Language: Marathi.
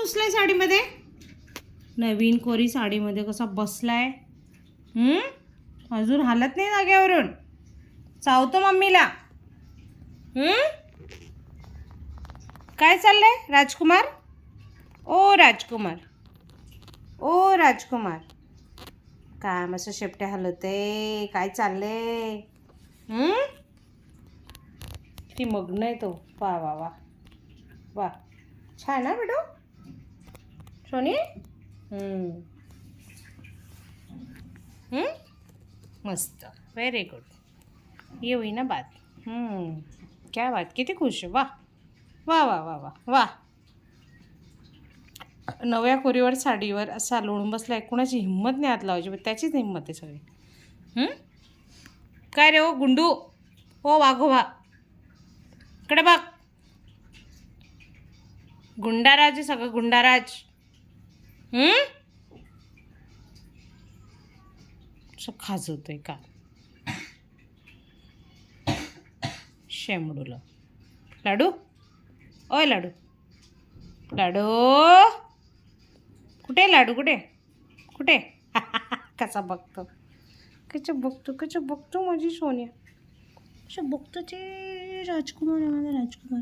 घुसलाय साडीमध्ये? नवीन कोरी साडीमध्ये कसा बसलाय? अजून हालत नाही जागेवरून. चावतो मम्मीला. काय चाललंय राजकुमार? ओ राजकुमार, ओ राजकुमार, काय मस्त शेपट्या हलवते. काय चाललंय? किती मग्न आहे तो. वा वा वा वा, छान ना बेटू सोनी. मस्त, व्हेरी गुड. ये हुई ना बात. क्या बात, किती खुश आहे. वा वा वा वा वा वा. नव्या कोरीवर साडीवर असा लोळून बसलाय. कुणाची हिंमत नाही हात लावायची, पण त्याचीच हिंमत आहे सगळी. काय रे ओ गुंडू, ओ वाघोबा, इकडे बघ. गुंडाराज आहे सगळं, गुंडाराज. खाजवतोय का शेमडूला. लाडू, ओय लाडू, लाडू कुठे? लाडू कुठे? कुठे? कसा बघतो, कसा बघतो माझी सोन्या. कसा बघतो ते राजकुमार आहे माझा राजकुमार.